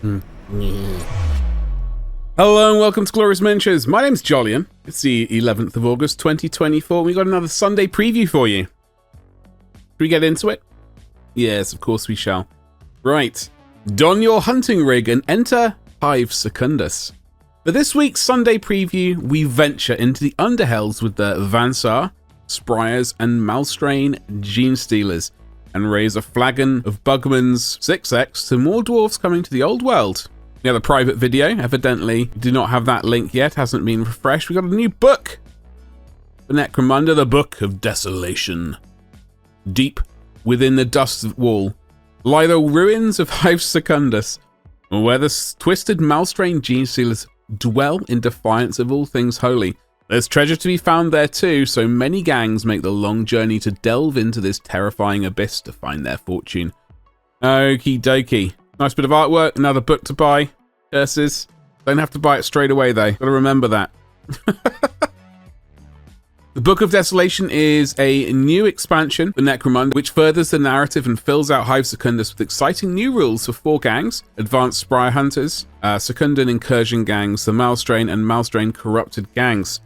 Hello and welcome to Glorious Miniatures. My name's Jolyon. It's the 11th of August 2024. We got another Sunday preview for you. Should we get into it? Yes, of course we shall. Right. Don your hunting rig and enter Hive Secundus. For this week's Sunday preview, we venture into the Underhells with the Vansar, Spryers, and Malstrain Gene Stealers, and raise a flagon of Bugman's 6X to more dwarves coming to the old world. We have a private video, evidently do not have that link yet, hasn't been refreshed. We got a new book for Necromunda, the Book of Desolation. Deep within the dust wall lie the ruins of Hive Secundus, where the twisted Malstrain Gene Stealers dwell in defiance of all things holy. There's treasure to be found there too, so many gangs make the long journey to delve into this terrifying abyss to find their fortune. Okie dokie. Nice bit of artwork, another book to buy. Curses. Don't have to buy it straight away though. Gotta remember that. The Book of Desolation is a new expansion for Necromunda, which furthers the narrative and fills out Hive Secundus with exciting new rules for 4 gangs: Advanced Spire Hunters, Secundan Incursion Gangs, the Malstrain and Malstrain Corrupted Gangs.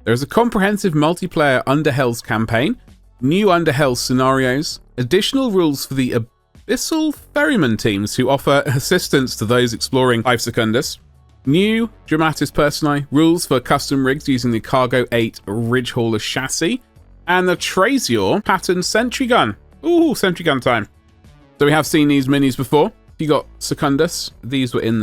There is a comprehensive multiplayer Underhells campaign, new Underhells scenarios, additional rules for the Abyssal Ferryman teams who offer assistance to those exploring Hive Secundus, new Dramatis Personae, rules for custom rigs using the Cargo 8 Ridge Hauler chassis, and the Trazior pattern sentry gun. Ooh, sentry gun time. So we have seen these minis before. You got Secundus, these were in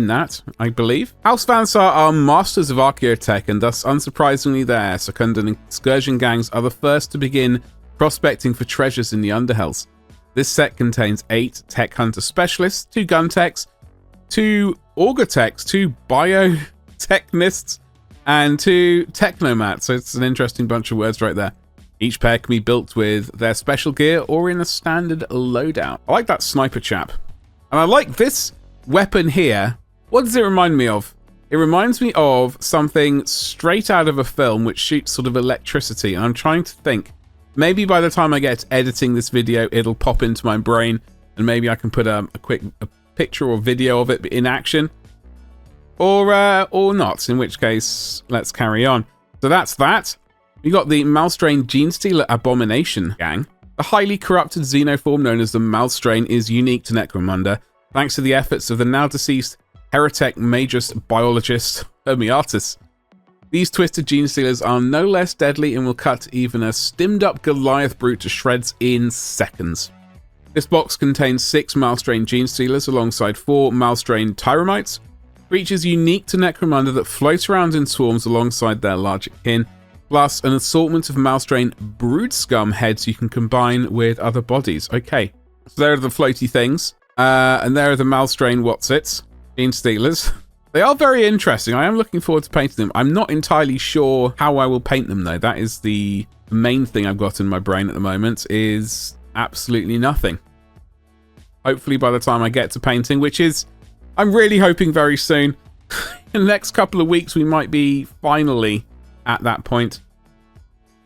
that, I believe. House Vansar are masters of archaeotech, and thus, unsurprisingly, their Secundan excursion gangs are the first to begin prospecting for treasures in the Underhells. This set contains 8 tech hunter specialists, 2 gun techs, 2 auger techs, 2 biotechnists, and 2 technomats. So it's an interesting bunch of words right there. Each pair can be built with their special gear or in a standard loadout. I like that sniper chap. And I like this weapon here. What does it remind me of? It reminds me of something straight out of a film which shoots sort of electricity, and I'm trying to think. Maybe by the time I get to editing this video, it'll pop into my brain, and maybe I can put a quick picture or video of it in action, or not. In which case, let's carry on. So that's that. We got the Malstrain Gene Stealer Abomination gang. The highly corrupted xenoform known as the Malstrain is unique to Necromunda, thanks to the efforts of the now deceased heretic magus biologist Hermiatus. These twisted Gene Stealers are no less deadly and will cut even a stimmed up Goliath brute to shreds in seconds. This box contains 6 Malstrain Gene Stealers alongside 4 Malstrain Tyromites, creatures unique to Necromunda that float around in swarms alongside their larger kin, plus an assortment of Malstrain Brood Scum heads you can combine with other bodies. Okay, so there are the floaty things, and there are the Malstrain Whatsits, Gene Stealers. They are very interesting. I am looking forward to painting them. I'm not entirely sure how I will paint them though. That is the main thing I've got in my brain at the moment, is absolutely nothing. Hopefully by the time I get to painting, which is, I'm really hoping very soon. In the next couple of weeks, we might be finally at that point.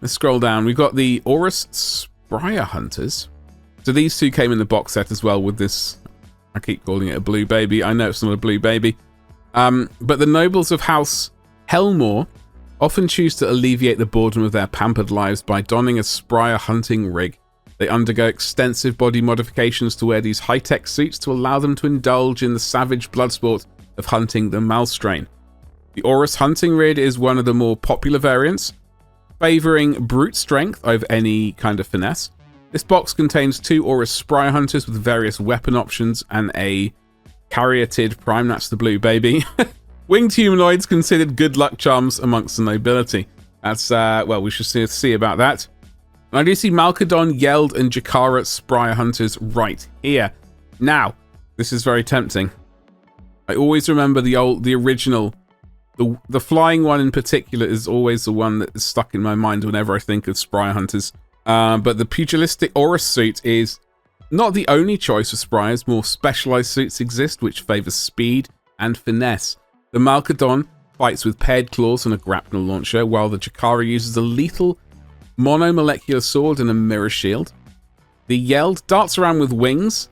Let's scroll down. We've got the Aurus Spryer Hunters. So these 2 came in the box set as well with this, I keep calling it a blue baby. I know it's not a blue baby. But the nobles of House Helmore often choose to alleviate the boredom of their pampered lives by donning a Spryer hunting rig. They undergo extensive body modifications to wear these high-tech suits to allow them to indulge in the savage bloodsport of hunting the Malstrain. The Aurus hunting rig is one of the more popular variants, favouring brute strength over any kind of finesse. This box contains 2 Aurus Spryer Hunters with various weapon options and a Caryatid Prime, that's the blue baby. Winged humanoids considered good luck charms amongst the nobility. That's, well, we should see about that. And I do see Malkadon, Yeld, and Jakara Spryer Hunters right here. Now, this is very tempting. I always remember the original. The flying one in particular is always the one that is stuck in my mind whenever I think of Spryer Hunters. But the pugilistic Aurus suit is not the only choice for Spryers. More specialized suits exist which favor speed and finesse. The Malkadon fights with paired claws and a grapnel launcher, while the Jakara uses a lethal monomolecular sword and a mirror shield. The Yeld darts around with wings,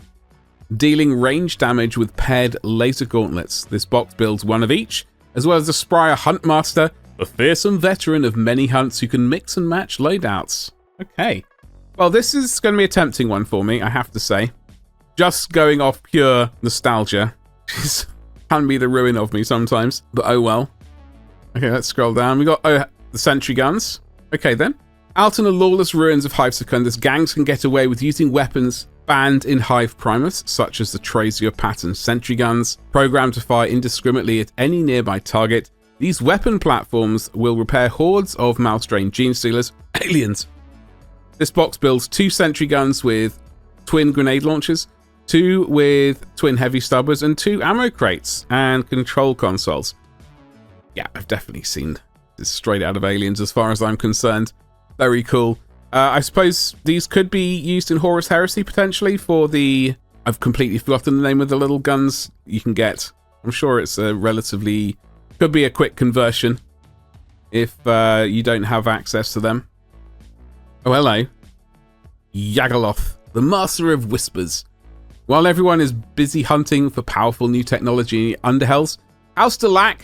dealing range damage with paired laser gauntlets. This box builds one of each, as well as a Spire Huntmaster, a fearsome veteran of many hunts who can mix and match loadouts. Okay. Well, this is going to be a tempting one for me, I have to say. Just going off pure nostalgia. Can be the ruin of me sometimes, but oh well. Okay, let's scroll down. We got the sentry guns. Okay then. Out in the lawless ruins of Hive Secundus, gangs can get away with using weapons banned in Hive Primus, such as the Trazier pattern sentry guns, programmed to fire indiscriminately at any nearby target. These weapon platforms will repair hordes of Malstrain Gene Stealers, aliens. This box builds 2 sentry guns with twin grenade launchers, 2 with twin heavy stubbers, and 2 ammo crates and control consoles. Yeah, I've definitely seen this straight out of Aliens as far as I'm concerned. Very cool. I suppose these could be used in Horus Heresy potentially for the... I've completely forgotten the name of the little guns you can get. I'm sure it's a relatively... Could be a quick conversion if you don't have access to them. Oh, hello. Yagaloth, the Master of Whispers. While everyone is busy hunting for powerful new technology in Underhells, House Delac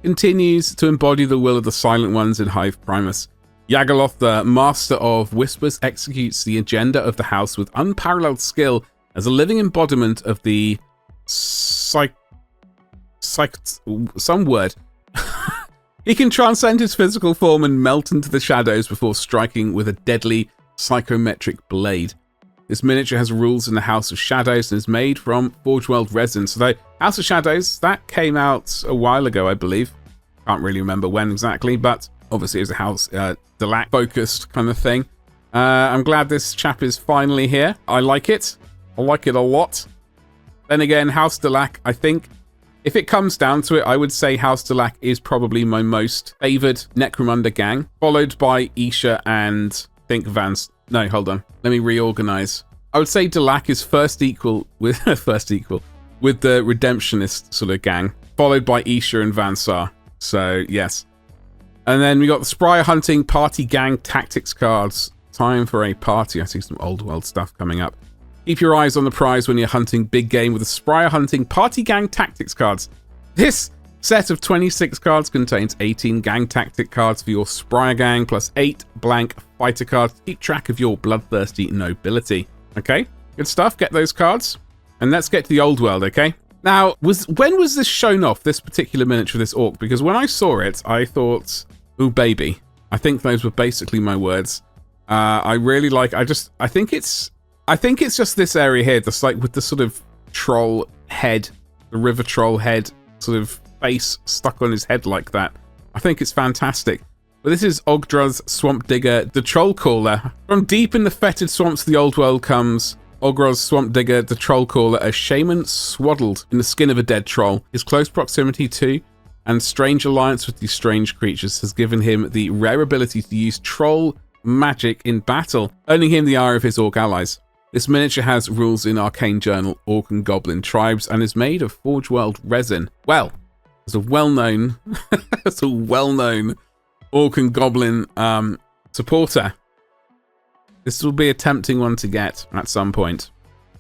continues to embody the will of the Silent Ones in Hive Primus. Yagaloth, the Master of Whispers, executes the agenda of the house with unparalleled skill as a living embodiment of the some word. He can transcend his physical form and melt into the shadows before striking with a deadly psychometric blade. This miniature has rules in the House of Shadows and is made from forgeworld resin. So the House of Shadows, that came out a while ago, I believe. Can't really remember when exactly, but obviously it was a House Delac focused kind of thing. I'm glad this chap is finally here. I like it. I like it a lot. Then again, House Delac, I think, if it comes down to it, I would say House Delac is probably my most favoured Necromunda gang, followed by Isha and I think Vance. No, hold on. Let me reorganize. I would say Delac is first equal with the Redemptionist sort of gang, followed by Isha and Vansar. So yes. And then we got the Spire Hunting Party Gang Tactics cards. Time for a party. I see some old world stuff coming up. Keep your eyes on the prize when you're hunting big game with the Spire Hunting Party Gang Tactics cards. This set of 26 cards contains 18 gang tactic cards for your Spire gang, plus 8 blank fighter cards to keep track of your bloodthirsty nobility. Okay, good stuff. Get those cards. And let's get to the old world, okay? Now, when was this shown off, this particular miniature of this orc? Because when I saw it, I thought, ooh, baby. I think those were basically my words. I really like... I think it's just this area here, just like with the sort of troll head, the river troll head sort of face stuck on his head like that. I think it's fantastic. But this is Ogdra's Swamp Digger, the Troll Caller. From deep in the fetid swamps of the old world comes Ogdra's Swamp Digger, the Troll Caller, a shaman swaddled in the skin of a dead troll. His close proximity to and strange alliance with these strange creatures has given him the rare ability to use troll magic in battle, earning him the ire of his orc allies. This miniature has rules in Arcane Journal, Orc and Goblin tribes, and is made of forgeworld resin. Well, as a well-known, Orc and Goblin supporter, this will be a tempting one to get at some point.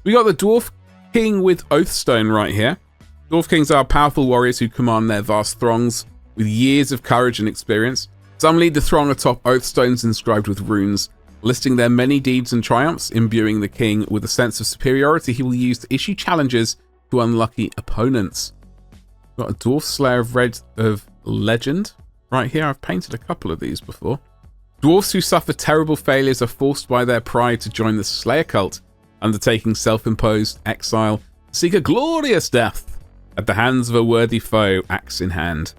We got the Dwarf King with Oathstone right here. Dwarf Kings are powerful warriors who command their vast throngs with years of courage and experience. Some lead the throng atop Oathstones inscribed with runes, listing their many deeds and triumphs, imbuing the king with a sense of superiority he will use to issue challenges to unlucky opponents. Got a Dwarf Slayer of Legend right here. I've painted a couple of these before. Dwarfs who suffer terrible failures are forced by their pride to join the Slayer cult, undertaking self-imposed exile to seek a glorious death at the hands of a worthy foe, axe in hand.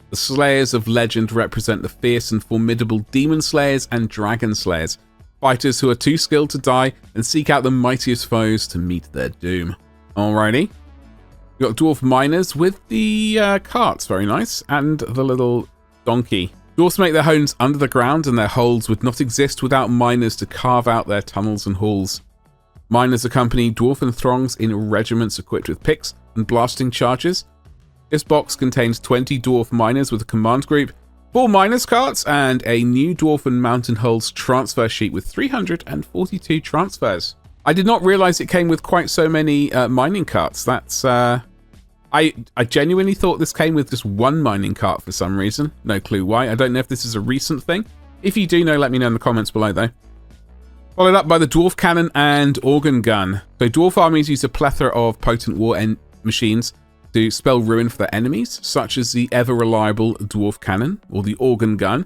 The Slayers of Legend represent the fierce and formidable Demon Slayers and Dragon Slayers, fighters who are too skilled to die and seek out the mightiest foes to meet their doom. Alrighty. We've got Dwarf Miners with the carts, very nice, and the little donkey. Dwarfs make their homes under the ground, and their holds would not exist without miners to carve out their tunnels and halls. Miners accompany dwarven throngs in regiments equipped with picks and blasting charges. This box contains 20 dwarf miners with a command group, 4 miners carts, and a new Dwarfen Mountain Hulls transfer sheet with 342 transfers. I did not realize it came with quite so many mining carts. That's I genuinely thought this came with just one mining cart for some reason. No clue why. I don't know if this is a recent thing. If you do know, let me know in the comments below though. Followed up by the Dwarf Cannon and Organ Gun. So Dwarf armies use a plethora of potent war machines to spell ruin for their enemies, such as the ever-reliable Dwarf Cannon, or the Organ Gun,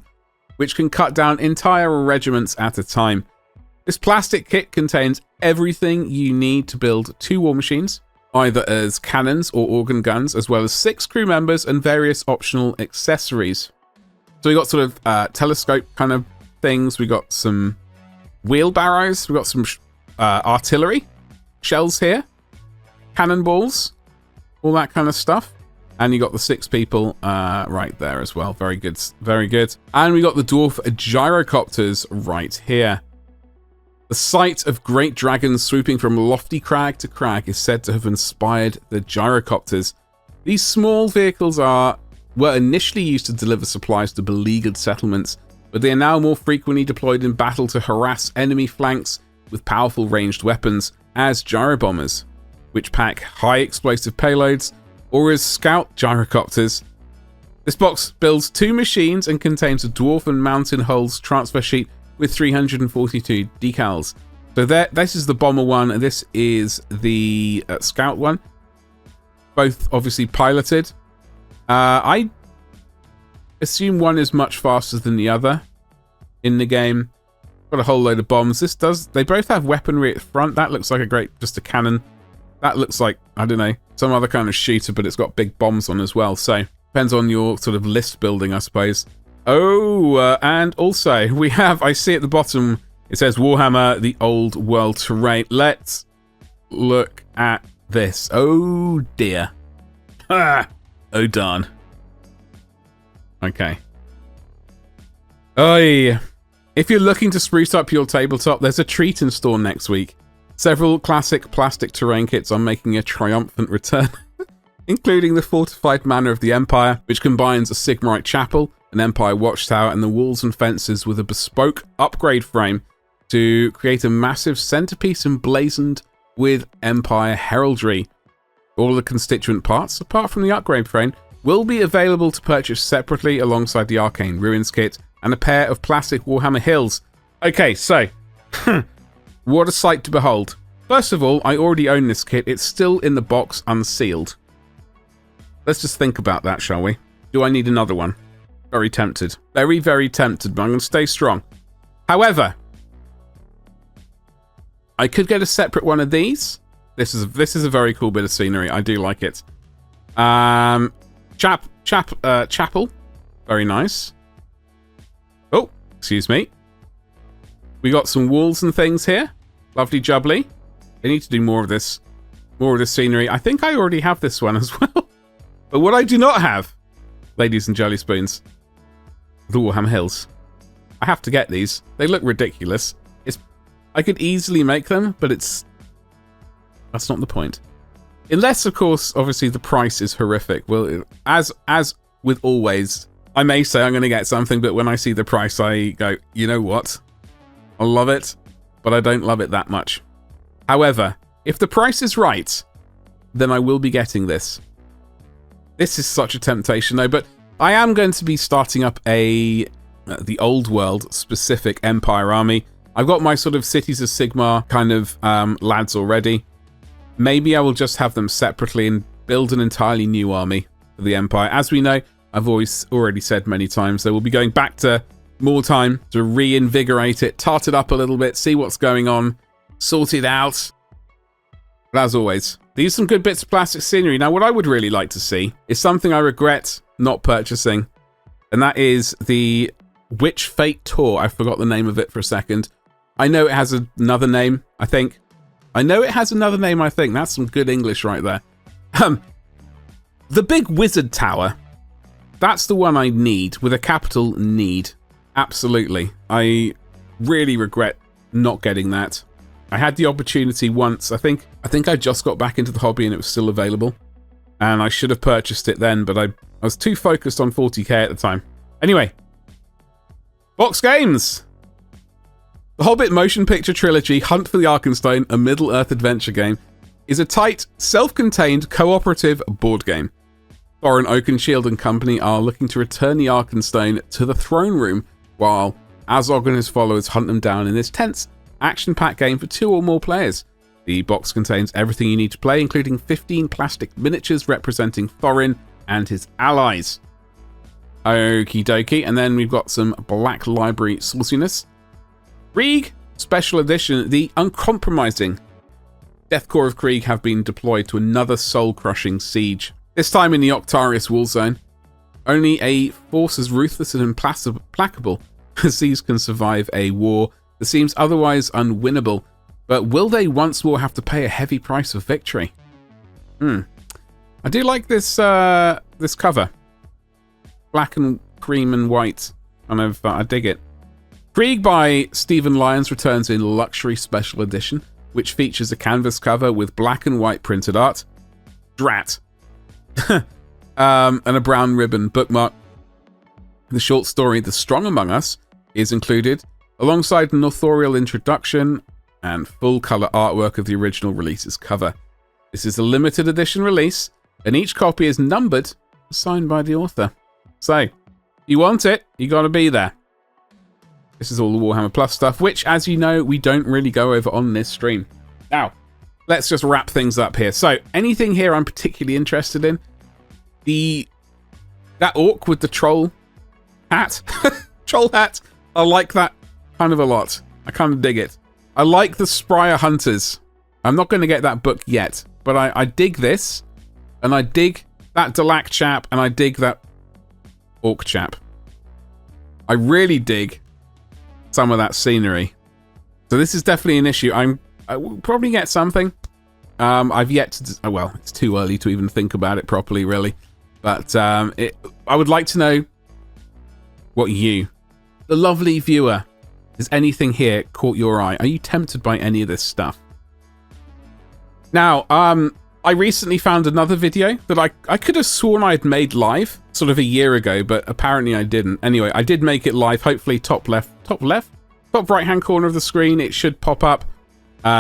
which can cut down entire regiments at a time. This plastic kit contains everything you need to build 2 war machines, either as cannons or organ guns, as well as 6 crew members and various optional accessories. So we got sort of telescope kind of things, we got some wheelbarrows, we got some artillery, shells here, cannonballs, all that kind of stuff. And you got the 6 people right there as well. Very good, very good. And we got the dwarf gyrocopters right here. The sight of great dragons swooping from lofty crag to crag is said to have inspired the gyrocopters. These small vehicles were initially used to deliver supplies to beleaguered settlements, but they are now more frequently deployed in battle to harass enemy flanks with powerful ranged weapons as gyrobombers, which pack high explosive payloads, or as scout gyrocopters. This box builds 2 machines and contains a Dwarfen Mountain Hulls transfer sheet with 342 decals. So this is the bomber one, and this is the scout one. Both obviously piloted. I assume one is much faster than the other in the game. Got a whole load of bombs. They both have weaponry at the front. That looks like just a cannon. That looks like, I don't know, some other kind of shooter, but it's got big bombs on as well. So depends on your sort of list building, I suppose. Oh, and also we have, I see at the bottom, it says Warhammer, the Old World Terrain. Let's look at this. Oh dear. Ah, oh darn. Okay. Oh yeah. If you're looking to spruce up your tabletop, there's a treat in store next week. Several classic plastic terrain kits are making a triumphant return, including the Fortified Manor of the Empire, which combines a Sigmarite chapel, an Empire watchtower, and the walls and fences with a bespoke upgrade frame to create a massive centerpiece emblazoned with Empire heraldry. All the constituent parts, apart from the upgrade frame, will be available to purchase separately alongside the Arcane Ruins kit and a pair of plastic Warhammer Hills. Okay, so what a sight to behold. First of all, I already own this kit. It's still in the box unsealed. Let's just think about that, shall we? Do I need another one? Very tempted. Very, very tempted, but I'm going to stay strong. However, I could get a separate one of these. This is a very cool bit of scenery. I do like it. Chapel. Very nice. Oh, excuse me. We got some walls and things here. Lovely jubbly. I need to do more of this scenery. I think I already have this one as well. But what I do not have, ladies and jelly spoons, the Warhammer Hills. I have to get these. They look ridiculous. I could easily make them, but that's not the point. Unless, of course, obviously the price is horrific. Well, as with always, I may say I'm going to get something, but when I see the price, I go, you know what? I love it, but I don't love it that much. However, if the price is right, then I will be getting this. This is such a temptation, though, but I am going to be starting up the Old World specific Empire army. I've got my sort of Cities of Sigmar kind of lads already. Maybe I will just have them separately and build an entirely new army for the Empire. As we know, I've already said many times, so we'll be going back to more time to reinvigorate it, tart it up a little bit, see what's going on, sort it out. But as always, these are some good bits of plastic scenery. Now, what I would really like to see is something I regret not purchasing, and that is the Witch Fate Tour. I forgot the name of it for a second. I know it has another name, I think. That's some good English right there. The big wizard tower. That's the one I need, with a capital need. Absolutely. I really regret not getting that. I had the opportunity once. I think I just got back into the hobby and it was still available. And I should have purchased it then, but I was too focused on 40k at the time. Anyway. Box games! The Hobbit motion picture trilogy, Hunt for the Arkenstone, a Middle-earth adventure game, is a tight, self-contained, cooperative board game. Thorin Oakenshield and company are looking to return the Arkenstone to the throne room, while Azog and his followers hunt them down in this tense, action-packed game for 2 or more players. The box contains everything you need to play, including 15 plastic miniatures representing Thorin and his allies. Okie dokie, and then we've got some Black Library sauciness. Krieg Special Edition, the uncompromising Deathcore of Krieg have been deployed to another soul-crushing siege. This time in the Octarius Wall Zone. Only a force as ruthless and implacable as these can survive a war that seems otherwise unwinnable. But will they once more have to pay a heavy price of victory? I do like this this cover. Black and cream and white. I dig it. Krieg by Stephen Lyons returns in Luxury Special Edition, which features a canvas cover with black and white printed art. Drat. And a brown ribbon bookmark. The short story The Strong Among Us is included, alongside an authorial introduction and full colour artwork of the original release's cover. This is a limited edition release, and each copy is numbered, signed by the author. So, you want it, you gotta be there. This is all the Warhammer Plus stuff, which, as you know, we don't really go over on this stream. Now, let's just wrap things up here. So, anything here I'm particularly interested in? That orc with the troll hat. Troll hat. I like that kind of a lot. I kind of dig it. I like the Spryer Hunters. I'm not going to get that book yet, but I dig this, and I dig that Delac chap, and I dig that orc chap. I really dig some of that scenery. So this is definitely an issue. I will probably get something. I've yet to... well, it's too early to even think about it properly, really. But I would like to know what you, the lovely viewer, has anything here caught your eye? Are you tempted by any of this stuff? Now, I recently found another video that I could have sworn I had made live sort of a year ago, but apparently I didn't. Anyway, I did make it live. Hopefully top right hand corner of the screen, it should pop up.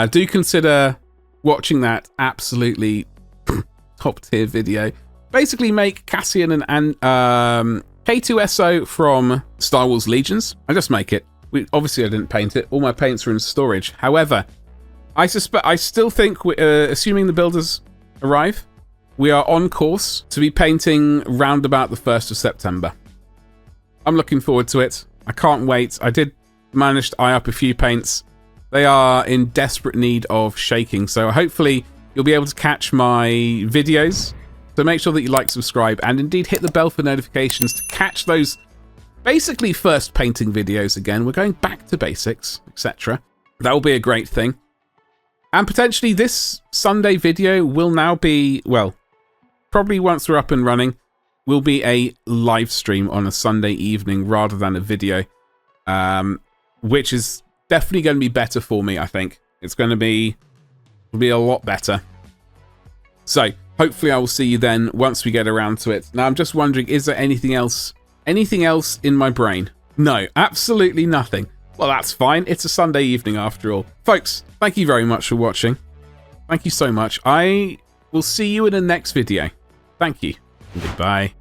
Do consider watching that absolutely top tier video. Basically make Cassian and K2SO from Star Wars Legions. I just make it. Obviously I didn't paint it. All my paints are in storage. However, I still think, assuming the builders arrive, we are on course to be painting round about the 1st of September. I'm looking forward to it. I can't wait. I did manage to eye up a few paints. They are in desperate need of shaking, so hopefully you'll be able to catch my videos. So make sure that you like, subscribe, and indeed hit the bell for notifications to catch those basically first painting videos again. We're going back to basics, etc. That will be a great thing. And potentially this Sunday video will now be, well, probably once we're up and running, will be a live stream on a Sunday evening rather than a video, which is definitely going to be better for me, I think. It's going to be a lot better. So hopefully I will see you then once we get around to it. Now I'm just wondering, is there anything else in my brain? No, absolutely nothing. Well, that's fine. It's a Sunday evening after all. Folks, thank you very much for watching. Thank you so much. I will see you in the next video. Thank you. Goodbye.